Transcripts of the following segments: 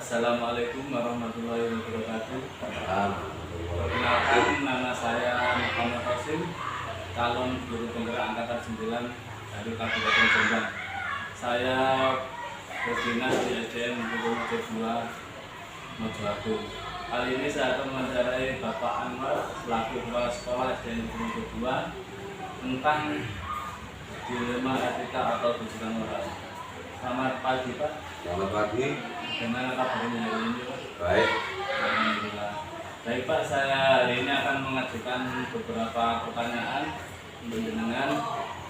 Assalamualaikum warahmatullahi wabarakatuh. Alhamdulillah. Perkenalkan, nama saya Muhammad Qasim, calon guru penggerak angkatan 9 dari Kabupaten Jombang. Saya berdinas di SDN Negeri Mojo 2 Mojoagung. Kali ini saya akan mewawancarai Bapak Anwar selaku kepala sekolah SDN Negeri Mojo 2 tentang dilema etika atau tujuan moral. Selamat pagi, Pak. Selamat pagi. Bagaimana kabarnya hari ini, Pak? Baik. Alhamdulillah. Baik, Pak, saya hari ini akan mengajukan beberapa pertanyaan untuk jenengan.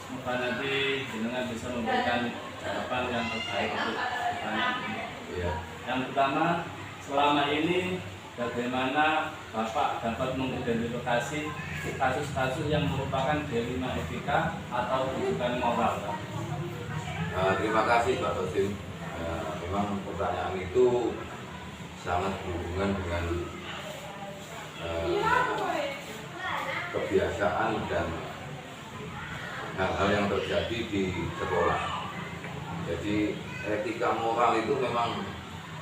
Semoga nanti jenengan bisa memberikan jawaban yang terbaik untuk pertanyaan ini. Iya. Yang pertama, selama ini bagaimana Bapak dapat mengidentifikasi kasus-kasus yang merupakan dilema etika atau rujukan moral, Pak? Terima kasih Pak Qasim. Memang pertanyaan itu sangat berhubungan dengan kebiasaan dan hal-hal yang terjadi di sekolah. Jadi etika moral itu memang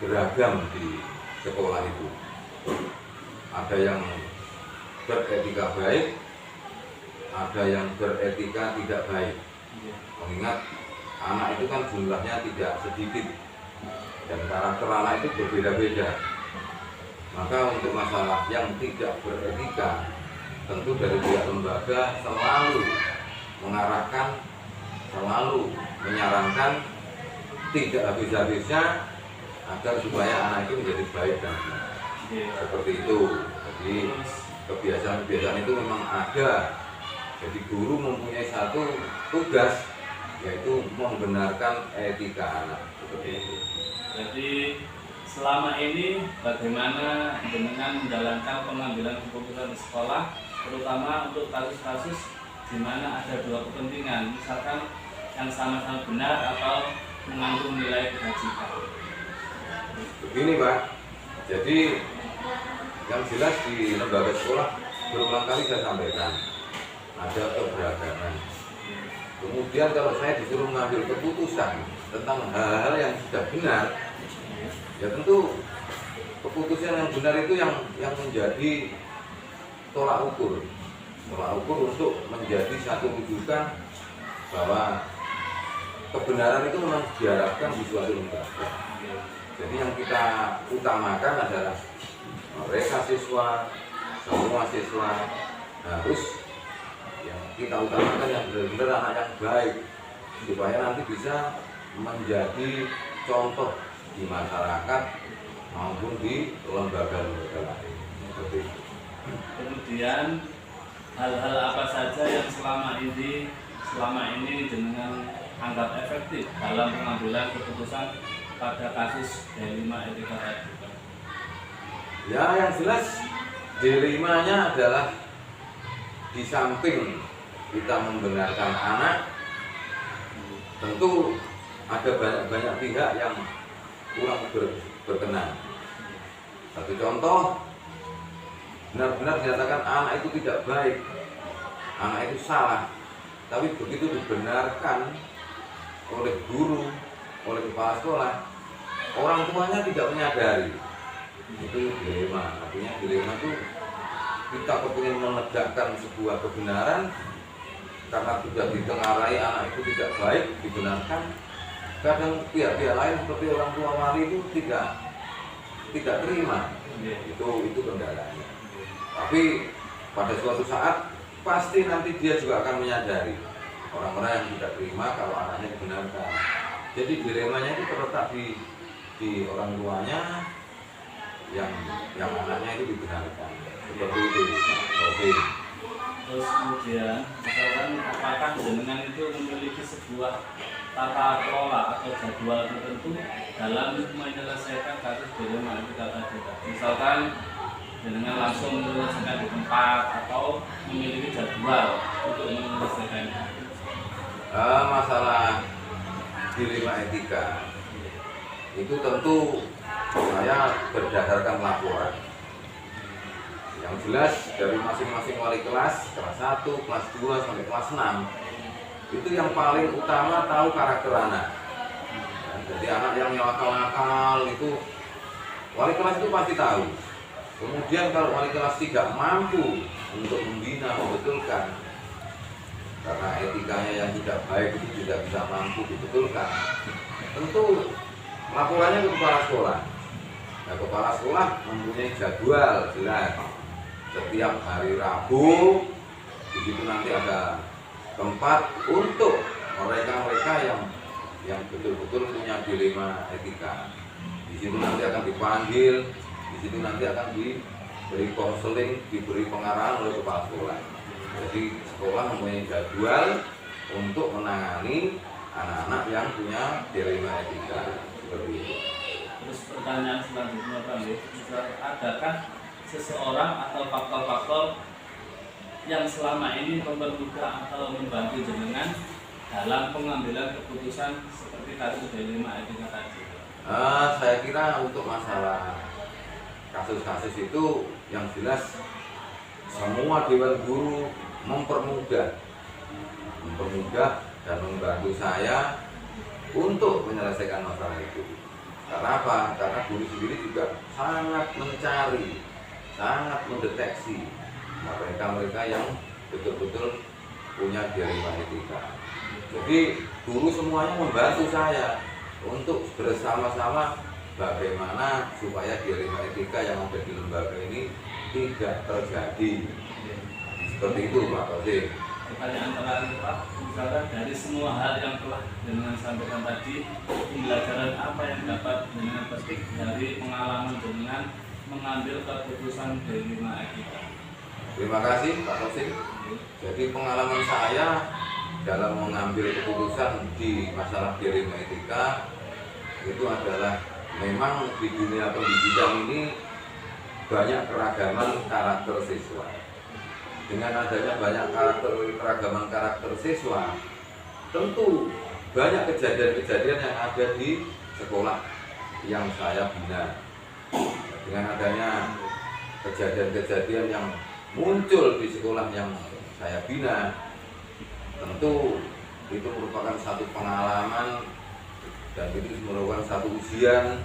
beragam di sekolah itu. Ada yang beretika baik, ada yang beretika tidak baik. Mengingat anak itu kan jumlahnya tidak sedikit dan karakter anak itu berbeda-beda. Maka untuk masalah yang tidak beretika, tentu dari pihak lembaga selalu mengarahkan, selalu menyarankan tidak habis-habisnya agar supaya anak itu menjadi baik dan benar. Seperti itu. Jadi kebiasaan-kebiasaan itu memang ada. Jadi guru mempunyai satu tugas, yaitu membenarkan etika anak. Jadi selama ini bagaimana dengan menjalankan pengambilan keputusan di sekolah, terutama untuk kasus-kasus di mana ada dua kepentingan, misalkan yang sama-sama benar atau mengandung nilai kebajikan. Begini Pak, jadi yang jelas di lembaga sekolah berulang kali saya sampaikan ada keberagaman. Kemudian kalau saya disuruh mengambil keputusan tentang hal-hal yang sudah benar, ya tentu keputusan yang benar itu yang menjadi tolak ukur untuk menjadi satu rujukan bahwa kebenaran itu memang diharapkan di suatu lembaga. Jadi yang kita utamakan adalah mereka siswa, semua siswa harus yang kita utamakan yang benar-benar anak yang baik, supaya nanti bisa menjadi contoh di masyarakat maupun di lembaga-lembaga lain. Seperti itu. Kemudian hal-hal apa saja yang selama ini jenengan anggap efektif dalam pengambilan keputusan pada kasus dilema etika tadi? Ya, yang jelas dilemanya adalah di samping kita membenarkan anak, tentu ada banyak pihak yang kurang berkenan. Satu contoh, benar-benar dinyatakan anak itu tidak baik, anak itu salah, tapi begitu dibenarkan oleh guru, oleh kepala sekolah, orang tuanya tidak menyadari. Itu dilema. Artinya dilema itu kita kepingin menegakkan sebuah kebenaran, karena sudah ditengarai anak itu tidak baik, dibenarkan. Kadang pihak-pihak lain seperti orang tua wali itu tidak terima. Itu kendalanya. Tapi pada suatu saat pasti nanti dia juga akan menyadari orang-orang yang tidak terima kalau anaknya dibenarkan. Jadi dilemanya itu terletak di orang tuanya yang anaknya itu dibenarkan. Seperti itu. Oke. Terus kemudian, misalkan apakah jenengan itu memiliki sebuah tata kelola atau jadwal tertentu dalam menyelesaikan kasus dilema etika tadi? Misalkan jenengan langsung menyelesaikan di tempat atau memiliki jadwal untuk menyelesaikannya? Masalah dilema etika itu tentu saya berdasarkan laporan. Yang jelas dari masing-masing wali kelas 1, kelas 2 sampai kelas 6, itu yang paling utama tahu karakter anak. Jadi anak yang nakal-nakal itu wali kelas itu pasti tahu. Kemudian kalau wali kelas tidak mampu untuk membina, membetulkan, karena etikanya yang tidak baik itu tidak bisa mampu dibetulkan, tentu laporannya ke kepala sekolah. Nah, kepala sekolah mempunyai jadwal jelas. Setiap hari Rabu di situ nanti ada tempat untuk mereka-mereka yang betul-betul punya dilema etika. Di situ nanti akan dipanggil, di situ nanti akan diberi konseling, diberi pengarahan oleh kepala sekolah. Jadi sekolah mempunyai jadwal untuk menangani anak-anak yang punya dilema etika seperti itu. Terus pertanyaan selanjutnya Pak, adakah seseorang atau faktor-faktor yang selama ini mempermudah atau membantu jenengan dalam pengambilan keputusan seperti kasus dilema etika tadi? Saya kira untuk masalah kasus-kasus itu yang jelas semua dewan guru mempermudah dan membantu saya untuk menyelesaikan masalah itu. Karena apa? Karena guru sendiri juga sangat mencari, sangat mendeteksi mereka-mereka yang betul-betul punya dilema etika. Jadi guru semuanya membantu saya untuk bersama-sama bagaimana supaya dilema etika yang ada di lembaga ini tidak terjadi. Seperti itu Pak Taufik. Pertanyaan terakhir Pak, misalkan dari semua hal yang telah dengan sampaikan tadi, pembelajaran apa yang dapat dengan petik dari pengalaman dengan mengambil keputusan dilema etika? Terima kasih Pak Taufik. Jadi pengalaman saya dalam mengambil keputusan di masalah dilema etika itu adalah memang di dunia pendidikan ini banyak keragaman karakter siswa. Dengan adanya banyak keragaman karakter siswa, tentu banyak kejadian-kejadian yang ada di sekolah yang saya bina. Dengan adanya kejadian-kejadian yang muncul di sekolah yang saya bina, tentu itu merupakan satu pengalaman dan itu merupakan satu ujian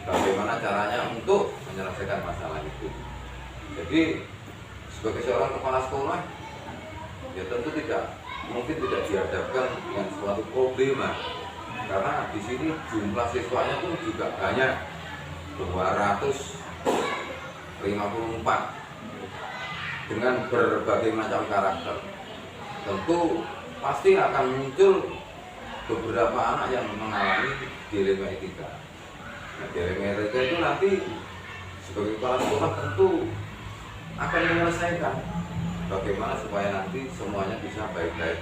bagaimana caranya untuk menyelesaikan masalah itu. Jadi sebagai seorang kepala sekolah, ya tentu mungkin tidak dihadapkan dengan suatu problema, karena di sini jumlah siswanya pun juga banyak, 254 dengan berbagai macam karakter. Tentu pasti akan muncul beberapa anak yang mengalami dilema etika. Nah, dilema etika itu nanti sebagai kepala sekolah tentu akan menyelesaikan bagaimana supaya nanti semuanya bisa baik-baik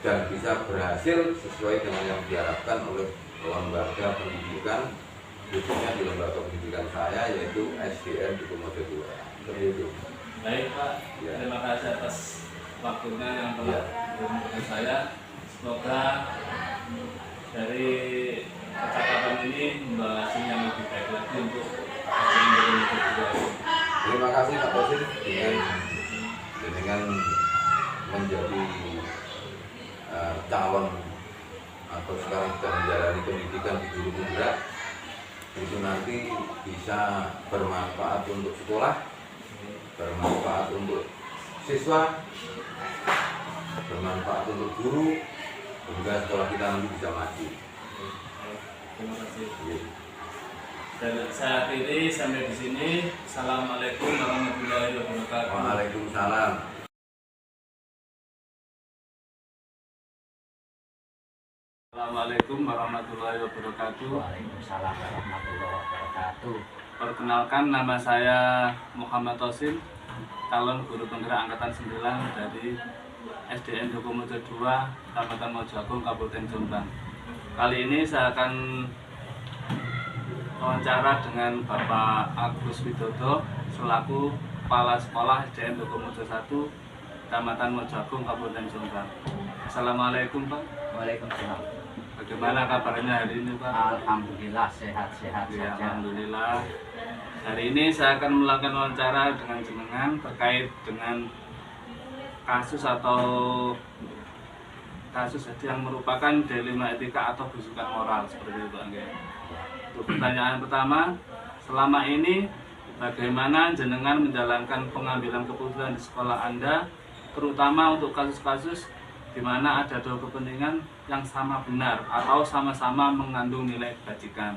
dan bisa berhasil sesuai dengan yang diharapkan oleh lembaga pendidikan, khususnya di lembaga pendidikan saya yaitu SDN Dukumodo 2. Seperti itu. Baik Pak, Ya. terima kasih atas waktunya yang telah diberikan saya. Semoga dari percakapan ini membawa hasil yang lebih baik lagi untuk SDN Dukumodo 2. Terima kasih Pak Taufik dengan menjadi calon atau sekarang sudah menjalani pendidikan di guru penggerak, itu nanti bisa bermanfaat untuk sekolah, bermanfaat untuk siswa, bermanfaat untuk guru, sehingga sekolah kita nanti bisa maju. Terima kasih. Dan saya akhiri sampai di sini. Assalamualaikum warahmatullahi wabarakatuh. Waalaikumsalam. Assalamualaikum warahmatullahi wabarakatuh. Waalaikumsalam warahmatullahi wabarakatuh. Perkenalkan, nama saya Muhammad Tosin, calon guru penggerak angkatan 9 dari SDN Dukumodo 2, Kecamatan Mojoagung, Kabupaten Jombang. Kali ini saya akan wawancara dengan Bapak Agus Widodo selaku Kepala Sekolah SDN Dukumodo 1, Kecamatan Mojoagung, Kabupaten Jombang. Assalamualaikum Pak. Waalaikumsalam. Bagaimana kabarnya hari ini Pak? Alhamdulillah sehat-sehat Ya, saja. alhamdulillah. Hari ini saya akan melakukan wawancara dengan jenengan terkait dengan kasus yang merupakan dilema etika atau busukan moral seperti itu. Untuk pertanyaan pertama, selama ini bagaimana jenengan menjalankan pengambilan keputusan di sekolah Anda, terutama untuk kasus-kasus di mana ada dua kepentingan yang sama benar atau sama-sama mengandung nilai kebajikan.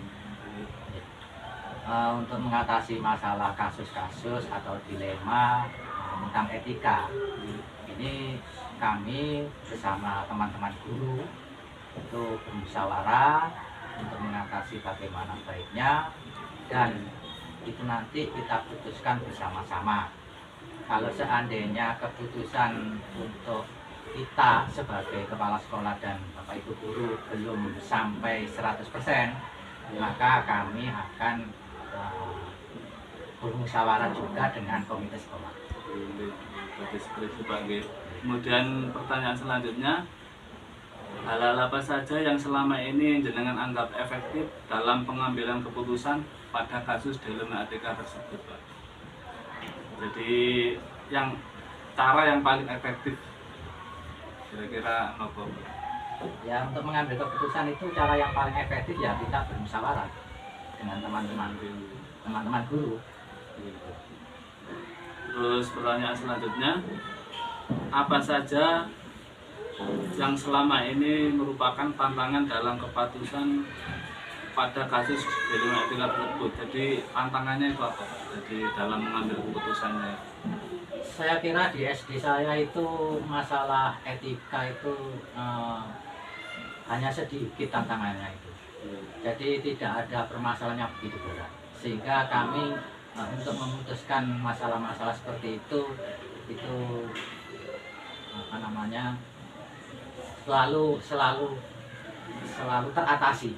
Untuk mengatasi masalah kasus-kasus atau dilema tentang etika, ini kami bersama teman-teman guru itu bermusyawarah untuk mengatasi bagaimana baiknya, dan itu nanti kita putuskan bersama-sama. Kalau seandainya keputusan untuk kita sebagai kepala sekolah dan Bapak Ibu guru belum sampai 100%, maka kami akan bermusyawarah juga dengan komite sekolah. Berarti seperti itu Pak. Kemudian pertanyaan selanjutnya, hal-hal apa saja yang selama ini jenengan anggap efektif dalam pengambilan keputusan pada kasus dilema etika tersebut, Pak? Jadi cara yang paling efektif kira-kira apa? Ya, untuk mengambil keputusan itu cara yang paling efektif ya kita bermusyawarah dengan teman-teman guru. Terus pertanyaan selanjutnya, apa saja yang selama ini merupakan tantangan dalam kepatusan pada kasus dilema etika tersebut? Jadi tantangannya itu apa? Jadi dalam mengambil keputusannya. Saya kira di SD saya itu masalah etika itu hanya sedikit tantangannya itu. Jadi tidak ada permasalahan yang begitu berat. Sehingga kami untuk memutuskan masalah-masalah seperti itu selalu teratasi.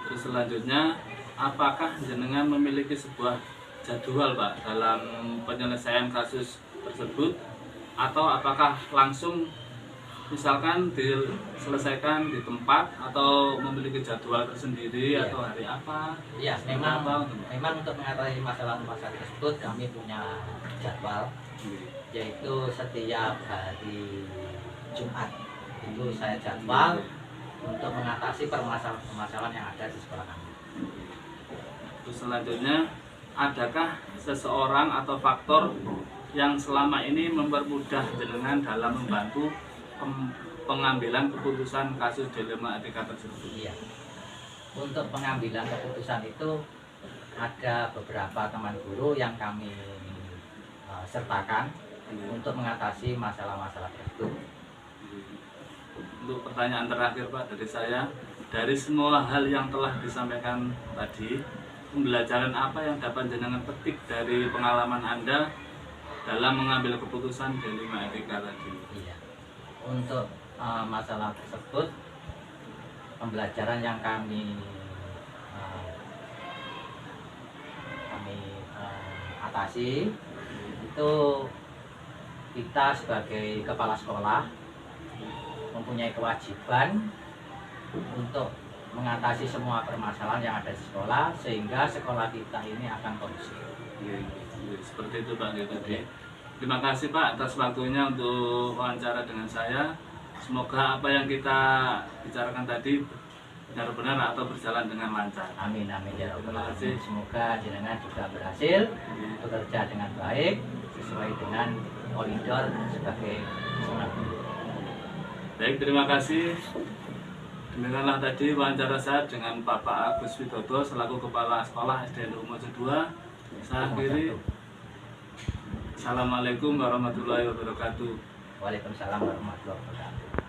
Terus selanjutnya, apakah jenengan memiliki sebuah jadwal Pak dalam penyelesaian kasus tersebut, atau apakah langsung misalkan diselesaikan di tempat atau memiliki jadwal tersendiri atau hari apa? Ya, memang untuk mengatasi masalah-masalah tersebut kami punya jadwal, yaitu setiap hari Jumat itu saya jadwal untuk mengatasi permasalahan yang ada di sekolah kami. Terus selanjutnya, adakah seseorang atau faktor yang selama ini mempermudah jenengan dalam membantu pengambilan keputusan kasus dilema etika tersebut? Iya. Untuk pengambilan keputusan itu ada beberapa teman guru yang kami sertakan untuk mengatasi masalah-masalah tersebut. Untuk pertanyaan terakhir Pak dari saya, dari semua hal yang telah disampaikan tadi, pembelajaran apa yang dapat jenengan petik dari pengalaman Anda dalam mengambil keputusan dilema etika tadi? Iya. Untuk masalah tersebut, pembelajaran yang kami atasi itu, kita sebagai kepala sekolah mempunyai kewajiban untuk mengatasi semua permasalahan yang ada di sekolah sehingga sekolah kita ini akan kondusif. Seperti itu Pak tadi. Terima kasih Pak atas waktunya untuk wawancara dengan saya. Semoga apa yang kita bicarakan tadi benar-benar atau berjalan dengan lancar. Amin amin ya rabbal Terima alamin. kasih. Semoga jenengan juga berhasil bekerja dengan baik sesuai dengan koridor sebagai seorang guru. Baik, terima kasih. Demikianlah tadi wawancara saya dengan Bapak Agus Widodo selaku Kepala Sekolah SDN Umojo 2. Saya akhiri. Assalamualaikum warahmatullahi wabarakatuh. Waalaikumsalam warahmatullahi wabarakatuh.